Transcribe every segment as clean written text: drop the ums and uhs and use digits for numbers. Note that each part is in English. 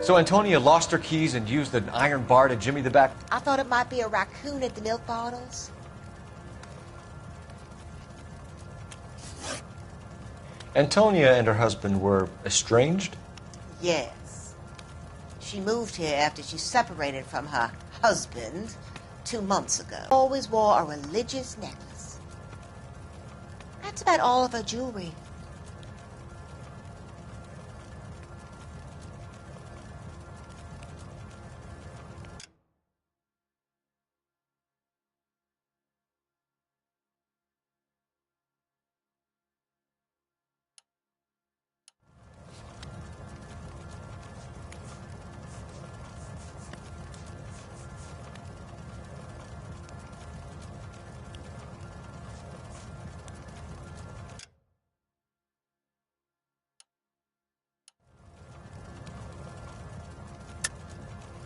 So Antonia lost her keys and used an iron bar to jimmy the back? I thought it might be a raccoon at the milk bottles. Antonia and her husband were estranged? Yes. She moved here after she separated from her husband 2 months ago. Always wore a religious necklace. That's about all of her jewelry.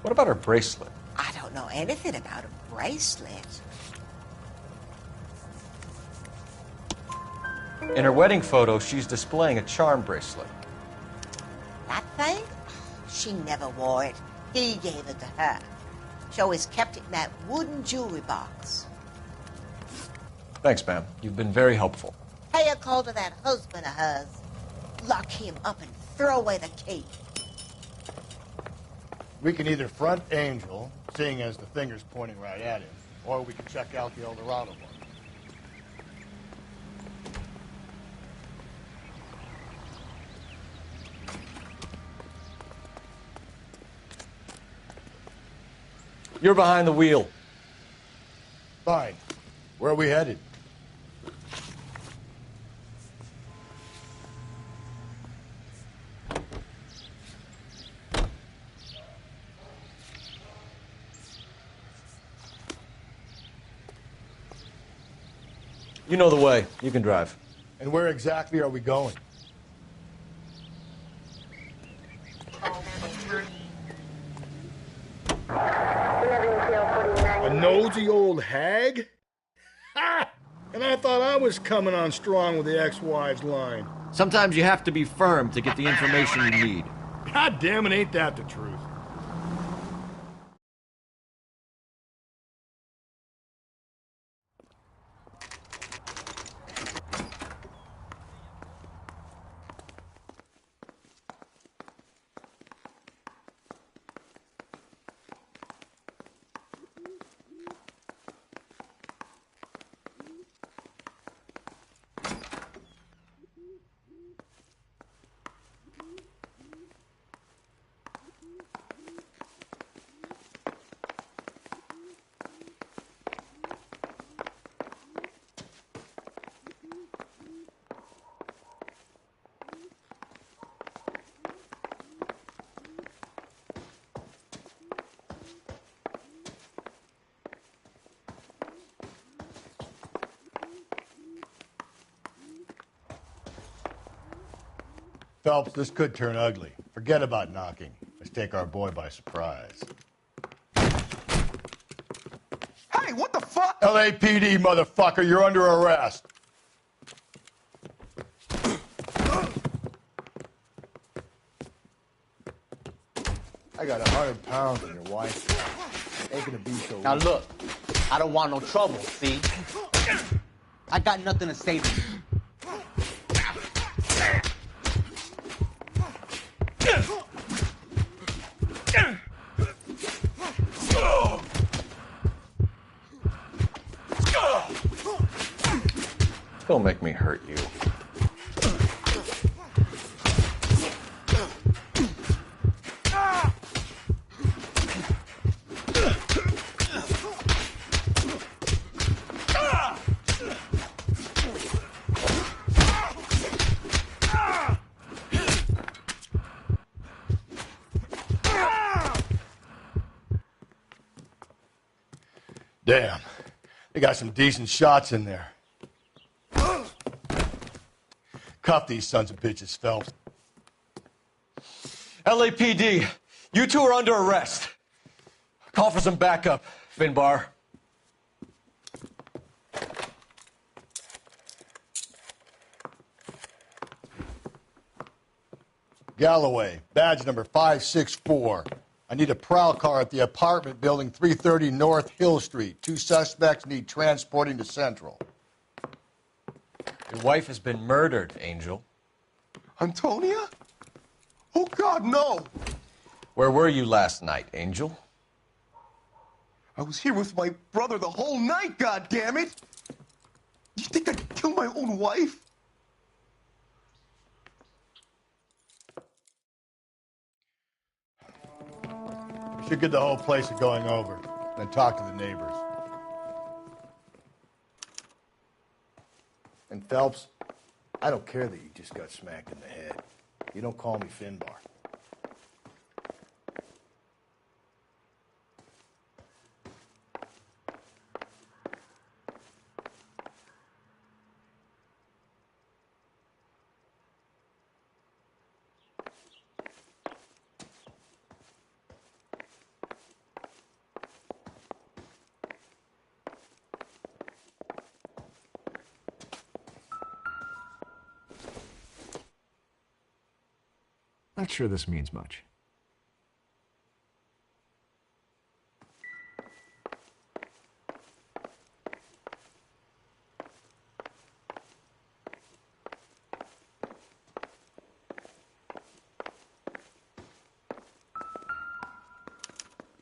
What about her bracelet? I don't know anything about a bracelet. In her wedding photo, she's displaying a charm bracelet. That thing? She never wore it. He gave it to her. She always kept it in that wooden jewelry box. Thanks, ma'am. You've been very helpful. Pay a call to that husband of hers. Lock him up and throw away the key. We can either front Angel, seeing as the finger's pointing right at him, or we can check out the El Dorado one. You're behind the wheel. Fine. Where are we headed? You know the way. You can drive. And where exactly are we going? A nosy old hag? Ha! And I thought I was coming on strong with the ex-wives line. Sometimes you have to be firm to get the information you need. God damn it, ain't that the truth? Phelps, this could turn ugly. Forget about knocking. Let's take our boy by surprise. Hey, what the fuck? LAPD, motherfucker, you're under arrest. I got 100 pounds on your wife. Ain't gonna be so. Now look, I don't want no trouble, see? I got nothing to say to you. Don't make me hurt you. Damn, they got some decent shots in there. Cuff these sons of bitches, Phelps. LAPD, you two are under arrest. Call for some backup, Finbar. Galloway, badge number 564. I need a prowl car at the apartment building 330 North Hill Street. 2 suspects need transporting to Central. Your wife has been murdered, Angel. Antonia? Oh, God, no! Where were you last night, Angel? I was here with my brother the whole night, goddammit! You think I'd kill my own wife? We should get the whole place going over, then talk to the neighbors. And Phelps, I don't care that you just got smacked in the head. You don't call me Finbar. Not sure this means much.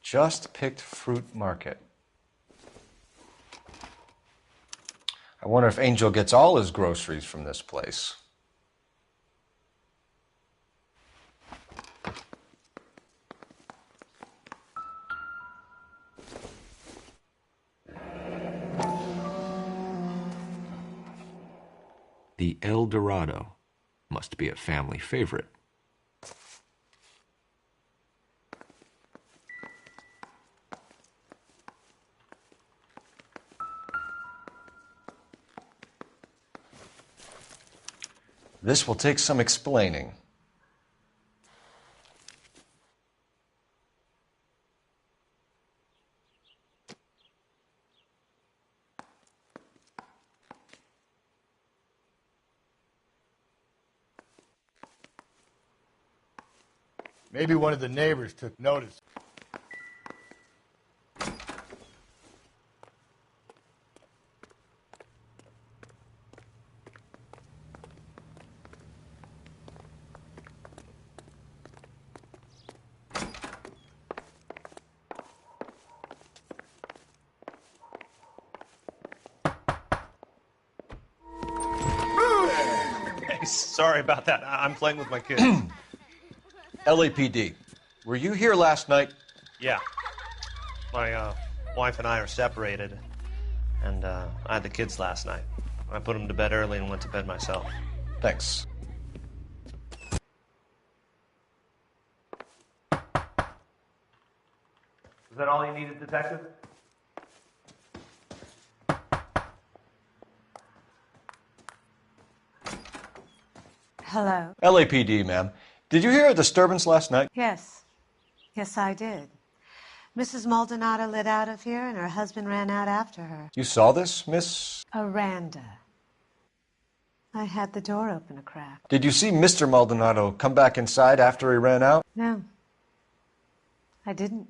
Just picked fruit market. I wonder if Angel gets all his groceries from this place. The El Dorado must be a family favorite. This will take some explaining. Maybe one of the neighbors took notice. Sorry about that. I'm playing with my kids. LAPD, were you here last night? Yeah. My wife and I are separated, and I had the kids last night. I put them to bed early and went to bed myself. Thanks. Is that all you needed, Detective? Hello? LAPD, ma'am. Did you hear a disturbance last night? Yes. Yes, I did. Mrs. Maldonado lit out of here, and her husband ran out after her. You saw this, Miss? Aranda. I had the door open a crack. Did you see Mr. Maldonado come back inside after he ran out? No. I didn't.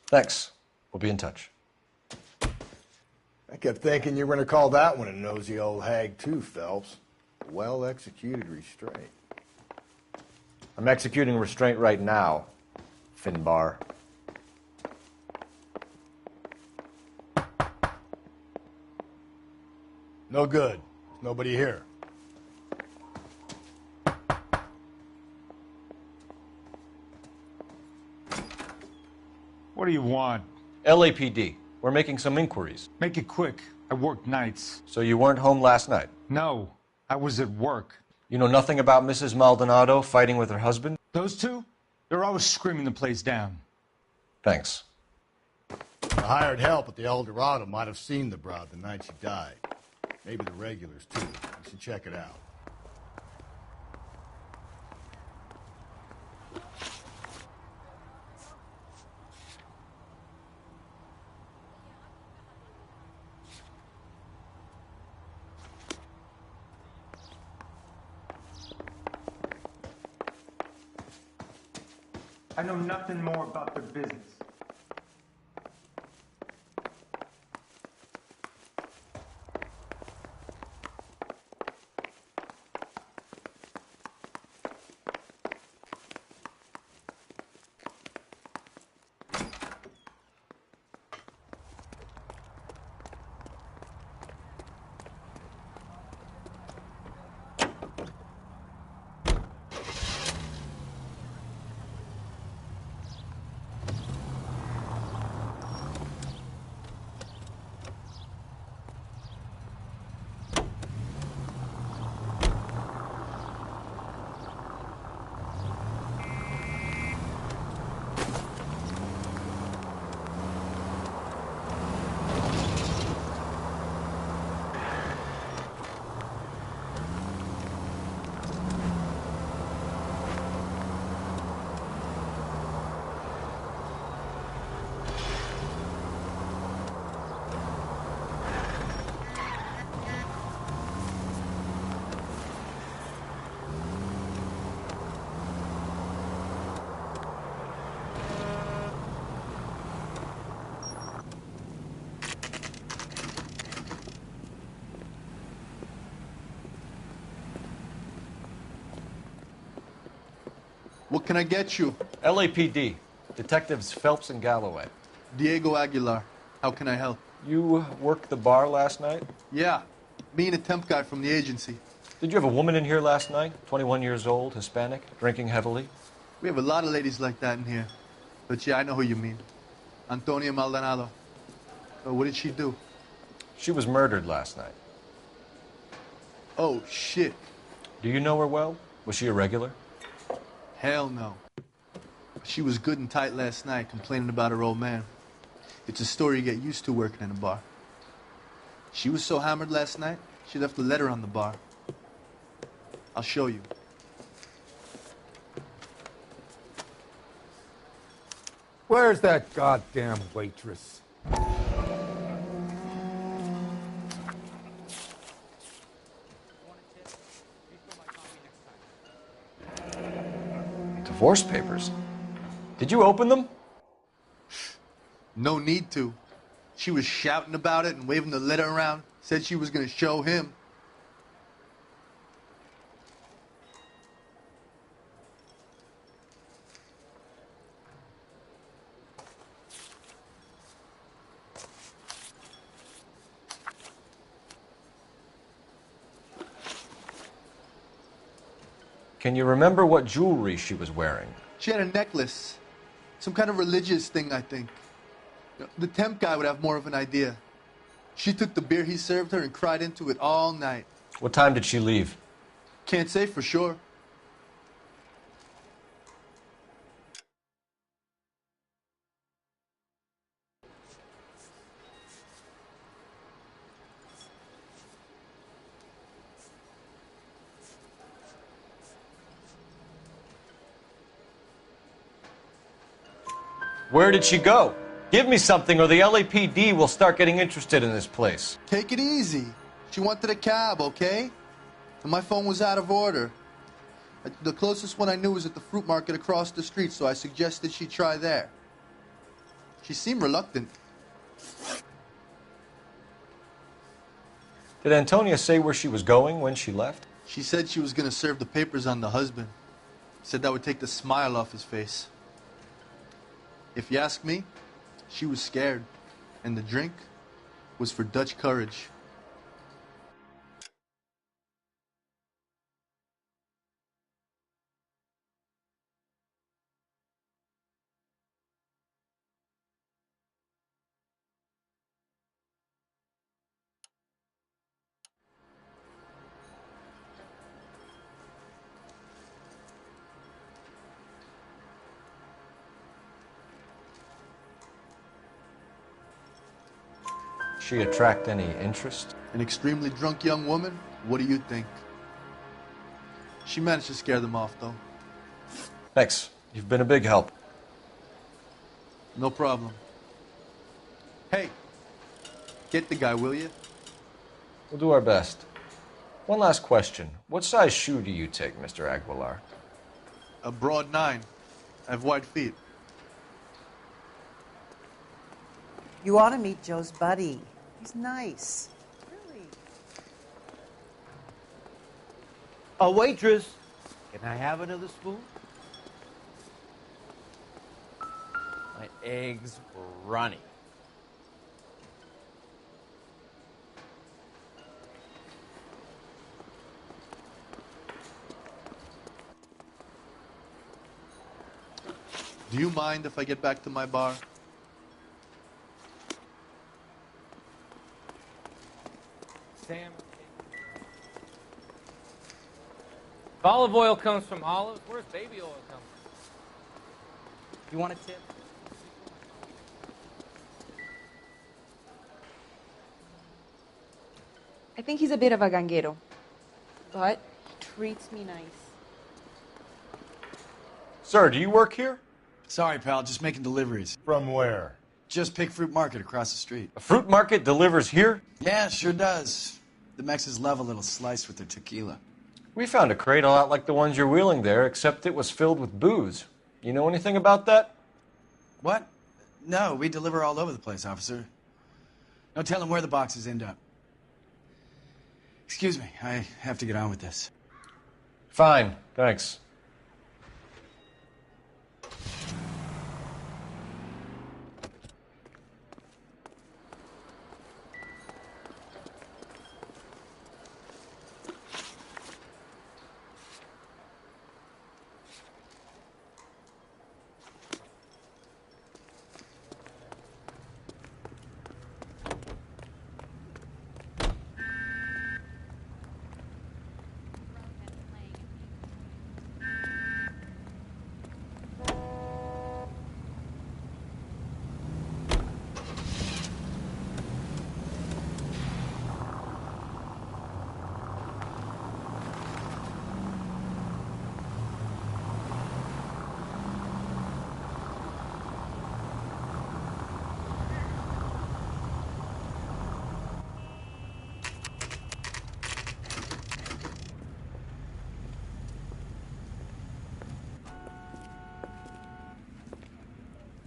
Thanks. We'll be in touch. I kept thinking you were going to call that one a nosy old hag too, Phelps. Well-executed restraint. I'm executing restraint right now, Finbar. No good. There's nobody here. What do you want? LAPD. We're making some inquiries. Make it quick. I work nights. So you weren't home last night? No, I was at work. You know nothing about Mrs. Maldonado fighting with her husband? Those two? They're always screaming the place down. Thanks. The hired help at the El Dorado might have seen the broad the night she died. Maybe the regulars, too. You should check it out. I know nothing more about their business. What can I get you? LAPD. Detectives Phelps and Galloway. Diego Aguilar. How can I help? You worked the bar last night? Yeah. Me and a temp guy from the agency. Did you have a woman in here last night? 21 years old, Hispanic, drinking heavily? We have a lot of ladies like that in here. But yeah, I know who you mean. Antonia Maldonado. What did she do? She was murdered last night. Oh, shit. Do you know her well? Was she a regular? Hell no. She was good and tight last night, complaining about her old man. It's a story you get used to working in a bar. She was so hammered last night, she left a letter on the bar. I'll show you. Where's that goddamn waitress? Divorce papers? Did you open them? No need to. She was shouting about it and waving the letter around. Said she was going to show him. Can you remember what jewelry she was wearing? She had a necklace. Some kind of religious thing, I think. The temp guy would have more of an idea. She took the beer he served her and cried into it all night. What time did she leave? Can't say for sure. Where did she go? Give me something or the LAPD will start getting interested in this place. Take it easy. She wanted a cab, okay? And my phone was out of order. The closest one I knew was at the fruit market across the street, so I suggested she try there. She seemed reluctant. Did Antonia say where she was going when she left? She said she was going to serve the papers on the husband. Said that would take the smile off his face. If you ask me, she was scared, and the drink was for Dutch courage. She attract any interest? An extremely drunk young woman? What do you think? She managed to scare them off, though. Thanks. You've been a big help. No problem. Hey, get the guy, will you? We'll do our best. One last question. What size shoe do you take, Mr. Aguilar? A broad 9. I have wide feet. You ought to meet Joe's buddy. He's nice. Really. A waitress. Can I have another spoon? My eggs were runny. Do you mind if I get back to my bar? Sam. If olive oil comes from olives, where's baby oil come from? You want a tip? I think he's a bit of a ganguero, but he treats me nice. Sir, do you work here? Sorry, pal, just making deliveries. From where? Just Pick Fruit Market across the street. A fruit market delivers here? Yeah, sure does. The Mexes love a little slice with their tequila. We found a crate a lot like the ones you're wheeling there, except it was filled with booze. You know anything about that? What? No, we deliver all over the place, officer. No telling where the boxes end up. Excuse me, I have to get on with this. Fine, thanks.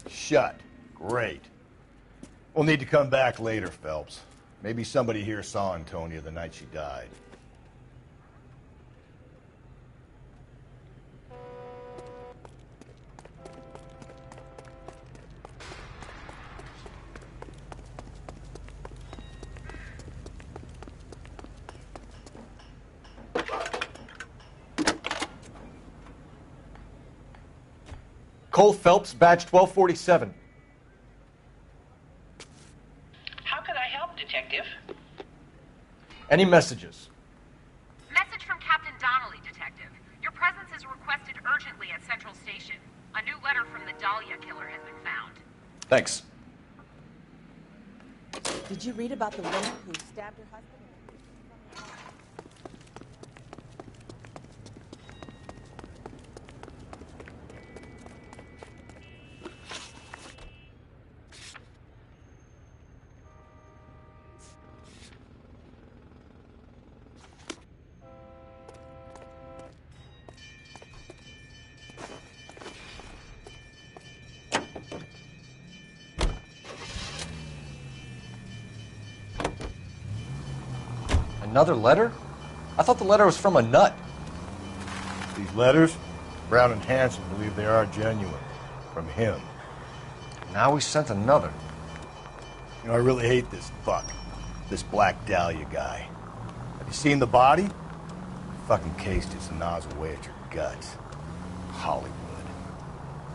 Shut. Great. We'll need to come back later, Phelps. Maybe somebody here saw Antonia the night she died. Cole Phelps, badge 1247. How can I help, Detective? Any messages? Message from Captain Donnelly, Detective. Your presence is requested urgently at Central Station. A new letter from the Dahlia killer has been found. Thanks. Did you read about the woman who stabbed her husband? Another letter? I thought the letter was from a nut. These letters, Brown and Hanson believe they are genuine. From him. Now we sent another. You know, I really hate this fuck. This Black Dahlia guy. Have you seen the body? Fucking cased its nozzle away at your guts. Hollywood.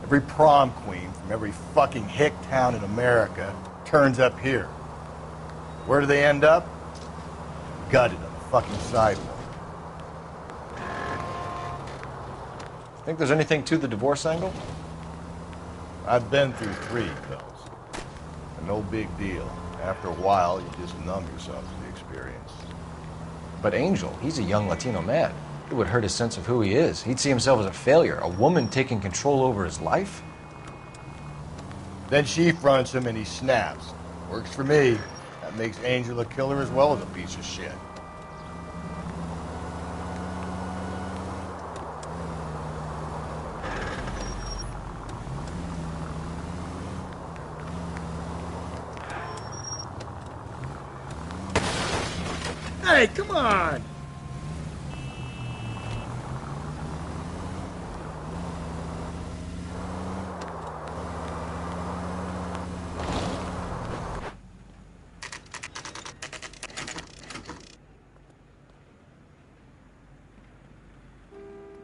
Every prom queen from every fucking hick town in America turns up here. Where do they end up? Gutted on the fucking sidewalk. Think there's anything to the divorce angle? I've been through 3, Phelps. And no big deal. After a while, you just numb yourself to the experience. But Angel, he's a young Latino man. It would hurt his sense of who he is. He'd see himself as a failure. A woman taking control over his life? Then she fronts him and he snaps. Works for me. That makes Angel a killer as well as a piece of shit. Hey, come on!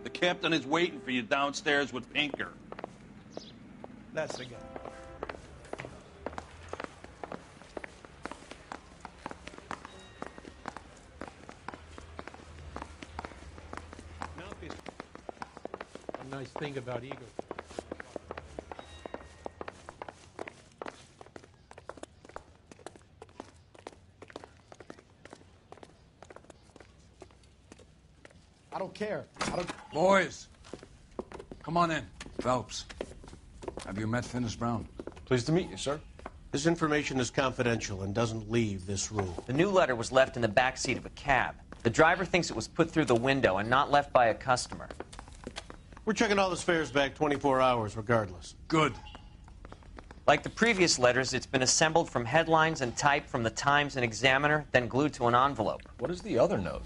The captain is waiting for you downstairs with Pinker. That's the guy. A nice thing about Eagle. I don't care. Boys, come on in. Phelps, have you met Finis Brown? Pleased to meet you, sir. This information is confidential and doesn't leave this room. The new letter was left in the back seat of a cab. The driver thinks it was put through the window and not left by a customer. We're checking all this fares back 24 hours regardless. Good. Like the previous letters, it's been assembled from headlines and type from the Times and Examiner, then glued to an envelope. What is the other note?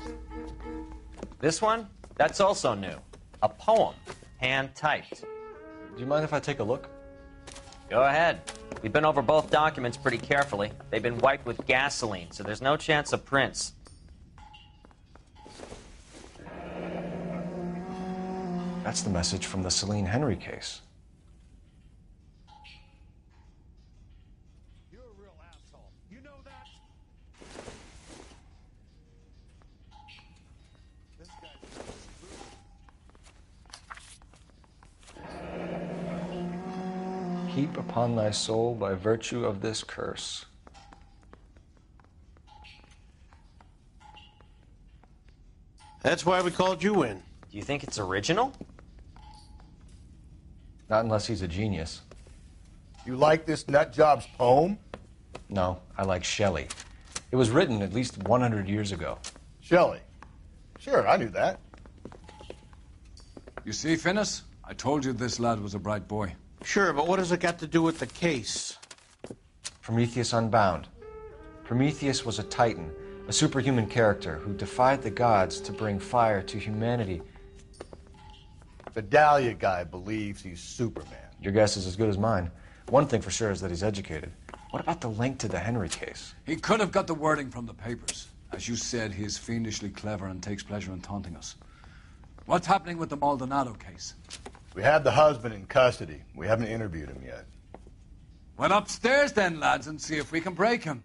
This one? That's also new. A poem, hand-typed. Do you mind if I take a look? Go ahead. We've been over both documents pretty carefully. They've been wiped with gasoline, so there's no chance of prints. That's the message from the Celine Henry case. You're a real asshole. You know that? This guy's Heap upon thy soul by virtue of this curse. That's why we called you in. Do you think it's original? Not unless he's a genius. You like this nutjob's poem? No, I like Shelley. It was written at least 100 years ago. Shelley? Sure, I knew that. You see, Finis? I told you this lad was a bright boy. Sure, but what has it got to do with the case? Prometheus Unbound. Prometheus was a titan, a superhuman character who defied the gods to bring fire to humanity. The Dahlia guy believes he's Superman. Your guess is as good as mine. One thing for sure is that he's educated. What about the link to the Henry case? He could have got the wording from the papers. As you said, he is fiendishly clever and takes pleasure in taunting us. What's happening with the Maldonado case? We have the husband in custody. We haven't interviewed him yet. Well, upstairs then, lads, and see if we can break him.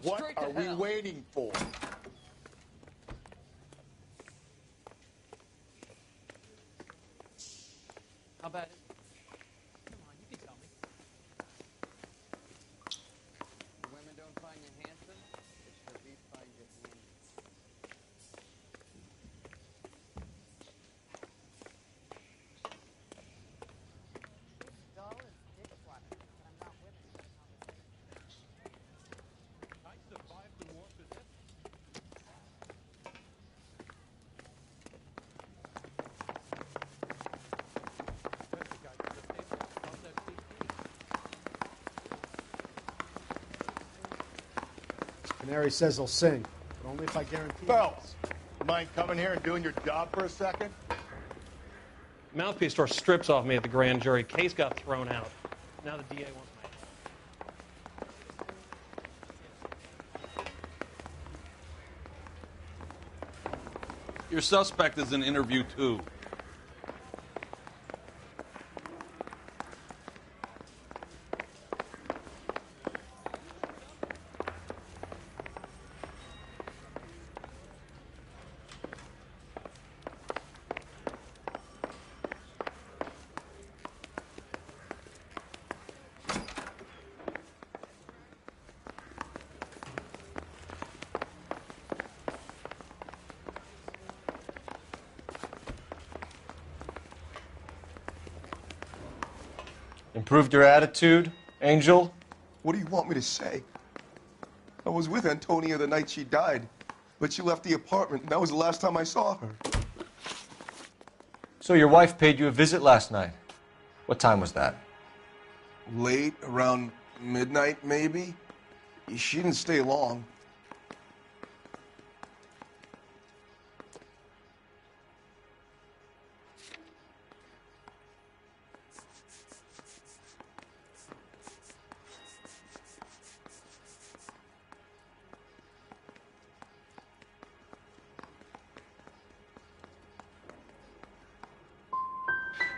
What are we waiting for? How about it? Come on, you can tell me. The women don't find you handsome, they sure do find you handy. Canary says he'll sing, but only if I guarantee. Phelps, you mind coming here and doing your job for a second? Mouthpiece tore strips off me at the grand jury. Case got thrown out. Now the DA wants my... Your suspect is in interview 2. Improved your attitude, Angel? What do you want me to say? I was with Antonia the night she died, but she left the apartment, and that was the last time I saw her. So your wife paid you a visit last night. What time was that? Late, around midnight, maybe? She didn't stay long.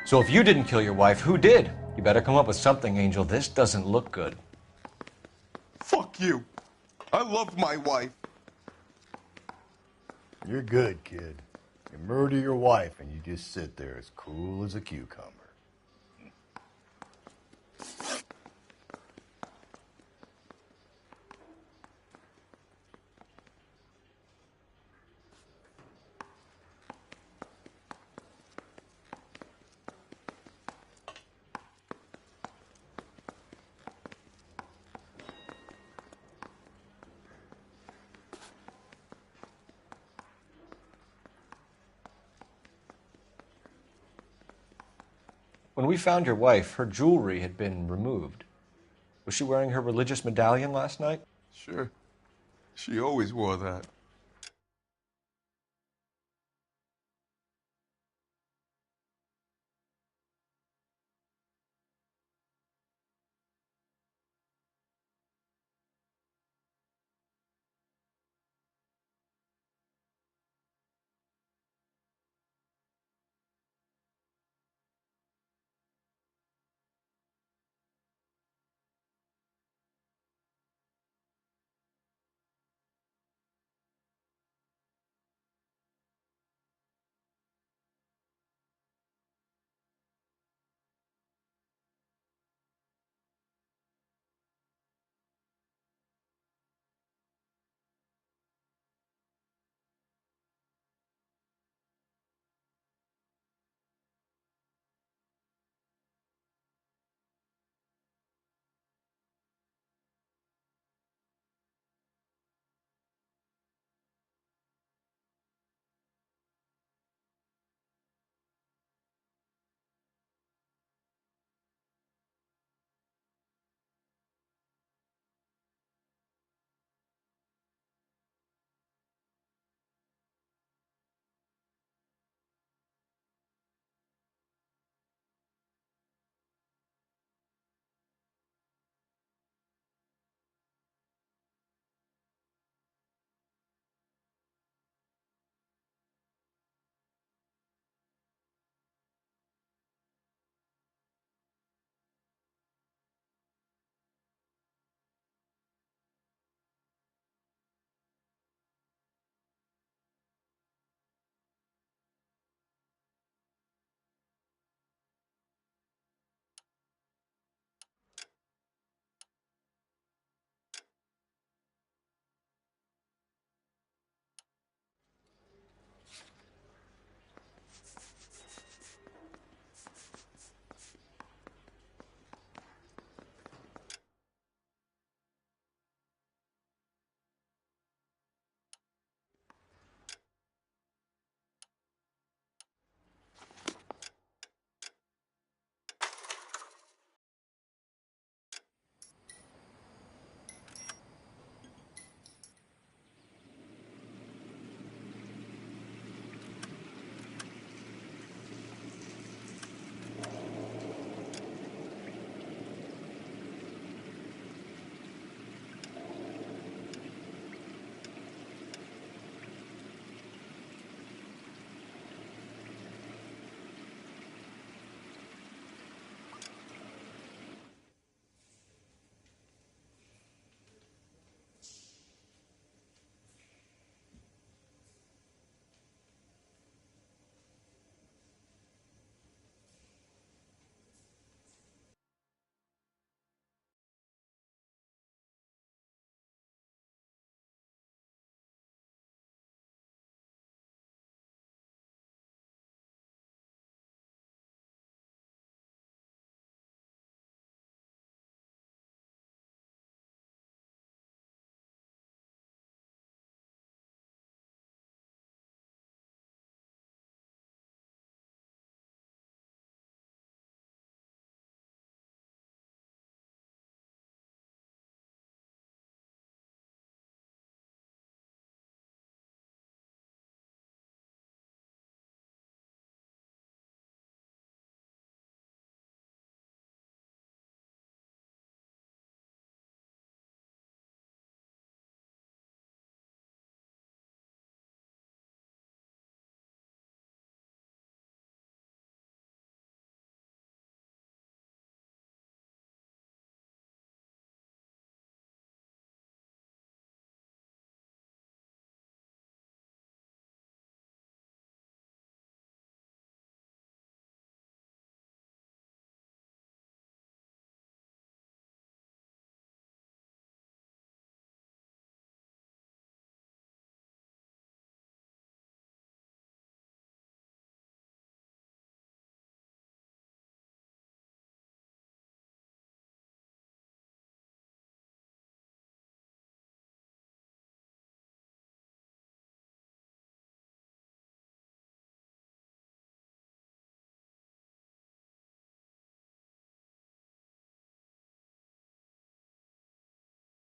So if you didn't kill your wife, who did? You better come up with something, Angel. This doesn't look good. Fuck you. I love my wife. You're good, kid. You murder your wife and you just sit there as cool as a cucumber. When we found your wife, her jewelry had been removed. Was she wearing her religious medallion last night? Sure. She always wore that.